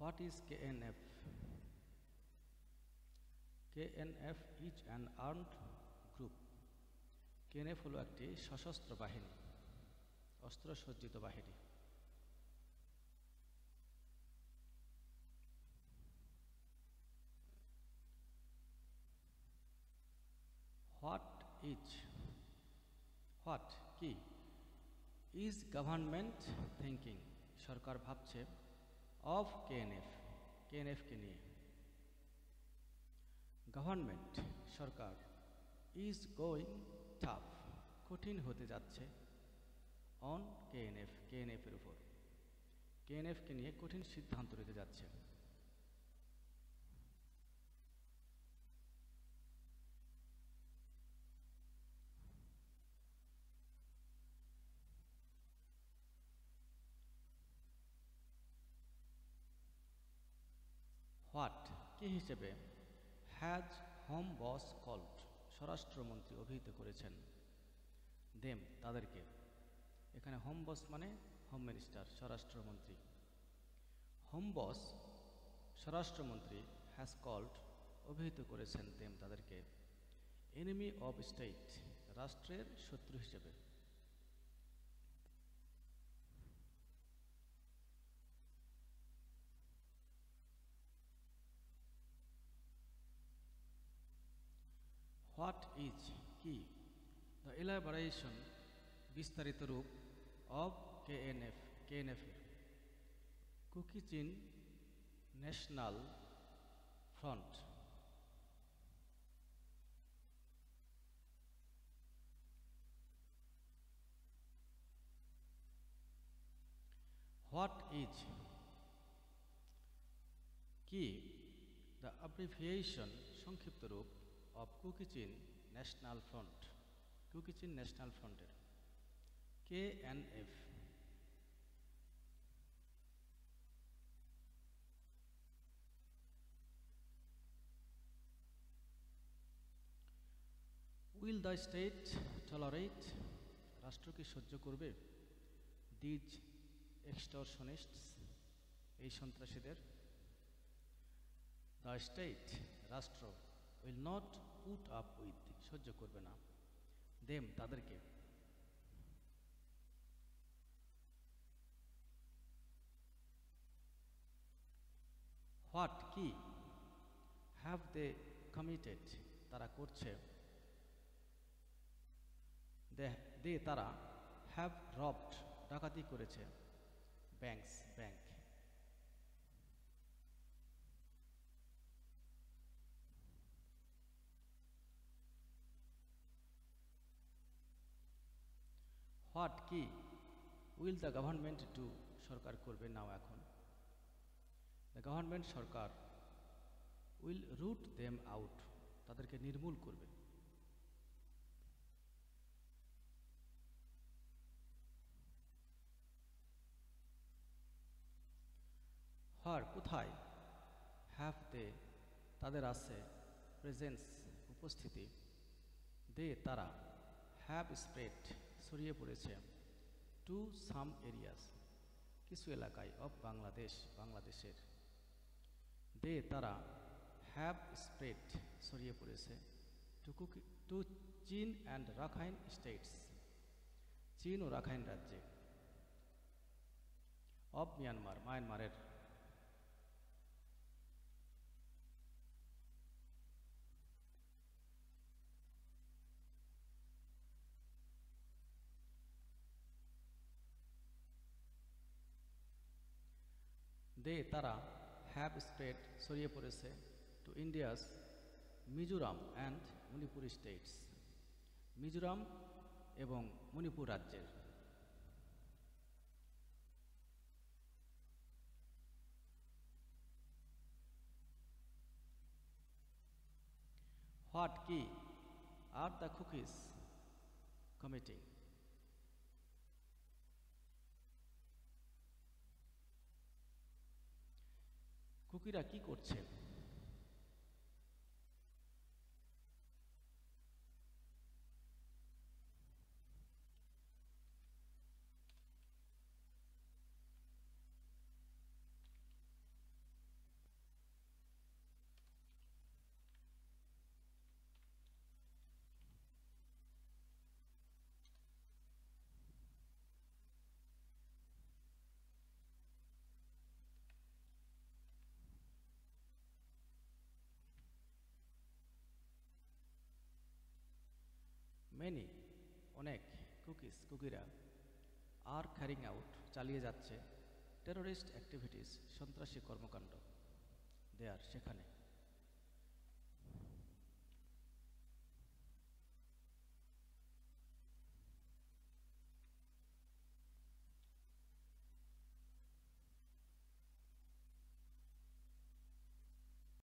What is KNF? KNF is an armed group. KNF হলো একটি সশস্ত্র বাহিনী, অস্ত্রসজ্জিত বাহিনী। What কি? Is government thinking? সরকার ভাবছে of KNF কে নিয়ে। Government Sarkar is going tough কঠিন হতে যাচ্ছে on KNF এর উপর। KNF কে নিয়ে কঠিন সিদ্ধান্ত নিতে যাচ্ছে। হোয়াট কি হিসেবে হ্যাজ হোম বস কল্ড স্বরাষ্ট্রমন্ত্রী অভিহিত করেছেন দেম তাদেরকে। এখানে হোম বস মানে হোম মিনিস্টার, স্বরাষ্ট্রমন্ত্রী। হোম বস স্বরাষ্ট্রমন্ত্রী হ্যাজ কল্ড অভিহিত করেছেন দেম তাদেরকে এনিমি অব স্টেট রাষ্ট্রের শত্রু হিসেবে। হোয়াট ইজ কি? দ্য এলাবোরেশন বিস্তারিত রূপ অব KNF এর কুকি চিন ন্যাশনাল ফ্রন্ট। হোয়াট ইজ কি? দ্য অ্যাব্রিভিয়েশন সংক্ষিপ্ত রূপ অব কুকি চিন ন্যাশনাল ফ্রন্ট, কুকি চিন ন্যাশনাল ফ্রন্টের KNF। Will the state tolerate রাষ্ট্র কি সহ্য করবে দিজ এক্সটরশনিস্টস এই সন্ত্রাসীদের। দ্য স্টেট রাষ্ট্র will not put up with সহ্য করবে না দেম তাদেরকে। হোয়াট কি? হ্যাভ দে কমিটেড তারা করছে, দে তারা হ্যাভ রবড ডাকাতি করেছে ব্যাংক। হোয়াট কি? উইল দ্য গভর্নমেন্ট ডু সরকার করবে নাও এখন। দ্য গভর্নমেন্ট সরকার উইল রুট দেম আউট তাদেরকে নির্মূল করবে। হার কোথায়? হ্যাভ দে তাদের আছে প্রেজেন্স উপস্থিতি। দে তারা হ্যাভ স্প্রেড ছড়িয়ে পড়েছে টু সাম এরিয়াস কিছু এলাকায় অব বাংলাদেশের। দে তারা হ্যাভ স্প্রেড ছড়িয়ে পড়েছে টু চীন অ্যান্ড রাখাইন স্টেটস চীন ও রাখাইন রাজ্যে। অব মায়ানমারের। দে তারা হ্যাভ স্প্রেড ছড়িয়ে পড়েছে two India's Mizoram and Manipur states Mizoram এবং মণিপুর রাজ্যের। হোয়াট কি? আর দ্য কুকিজ কমিটিং কুকিরা কি করছে? মেনি অনেক কুকিরা আর ক্যারিং আউট চালিয়ে যাচ্ছে টেরোরিস্ট অ্যাক্টিভিটিস সন্ত্রাসী কর্মকাণ্ড দেয়ার সেখানে